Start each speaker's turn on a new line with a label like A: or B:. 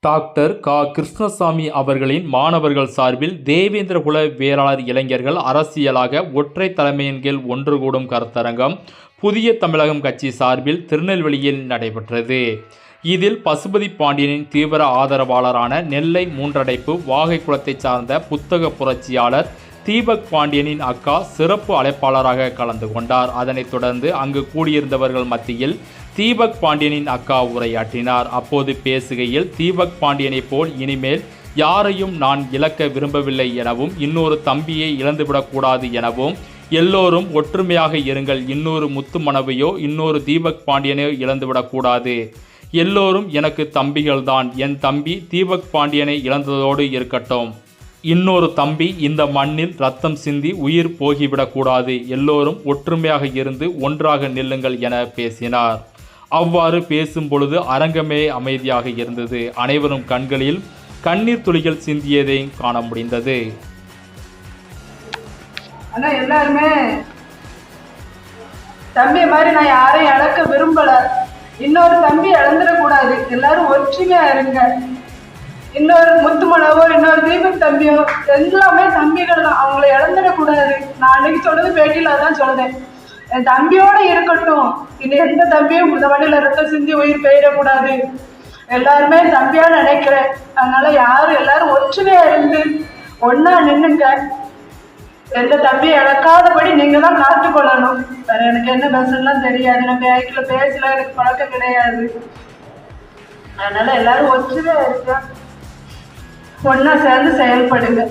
A: Doctor க. கிருஷ்ணசாமி அவர்களின் மாணவர்கள் சார்பில் தேவேந்திரகுல வேளாளர் இளைஞர்கள் அரசியலாக ஒற்றை தலைமையின் கீழ் ஒன்று கூடும் கருத்தரங்கம் புதிய தமிழகம் கட்சி சார்பில் திருநெல்வேலியில் நடைபெற்றது. இதில் பசுபதி பாண்டியனின் தீவிர ஆதரவாளரான நெல்லை மூன்றடைப்பு வாகை குளத்தைச் சார்ந்த புத்தக புரட்சியாளர் தீபக் பாண்டியனின் அக்கா சிறப்பு அழைப்பாளராக கலந்து கொண்டார். அதனைத் தொடர்ந்து அங்கு கூடியிருந்தவர்கள் மத்தியில் தீபக் பாண்டியனின் அக்கா உரையாற்றினார். அப்போது பேசுகையில், தீபக் பாண்டியனைப் போல் இனிமேல் யாரையும் நான் இழக்க விரும்பவில்லை எனவும், இன்னொரு தம்பியை இழந்துவிடக்கூடாது எனவும், எல்லோரும் ஒற்றுமையாக இருங்கள், இன்னொரு முத்துமணவையோ இன்னொரு தீபக் பாண்டியனையோ இழந்துவிடக்கூடாது, எல்லோரும் எனக்கு தம்பிகள்தான், என் தம்பி தீபக் பாண்டியனை இழந்ததோடு இருக்கட்டும், இன்னொரு தம்பி இந்த மண்ணில் ரத்தம் சிந்தி உயிர் போகிவிடக்கூடாது, எல்லோரும் ஒற்றுமையாக இருந்து ஒன்றாக நில்லுங்கள் என பேசினார். அவ்வாறு பேசும் பொழுது அரங்கமே அமைதியாக இருந்தது. அனைவரும் கண்களில் கண்ணீர் துளிகள் சிந்தியதை காண முடிந்தது.
B: ஆனா எல்லாருமே தம்பி மாதிரி நான் யாரையும் இழக்க விரும்பல, இன்னொரு தம்பி இழந்துடக்கூடாது, எல்லாரும் ஒற்றுமையா இருங்க, இன்னொரு முத்துமணவோ இன்னொரு தீபக் தம்பியோ எல்லாமே தம்பிகள் தான், அவங்கள இழந்துடக்கூடாது. நான் அன்னைக்கு சொன்னது பேட்டியில தான் சொல்றேன், என் தம்பியோட இருக்கட்டும், இனி எந்த தம்பியும் இந்த வழியில ரத்தம் சிந்தி உயிர் பெயரக்கூடாது, எல்லாருமே தம்பியா நினைக்கிறேன். அதனால எல்லாரும் ஒற்றுமையா இருந்து ஒன்னா நின்னுங்க, எந்த தம்பியை இழக்காதபடி நீங்க தான் காத்துக்கொள்ளணும். வேற எனக்கு என்ன பேசலாம் தெரியாது, நான் பேக்கில் பேசல, எனக்கு பழக்கம் கிடையாது. அதனால எல்லாரும் ஒற்றுமையா இருக்க, ஒன்னா சேர்ந்து செயல்படுங்க.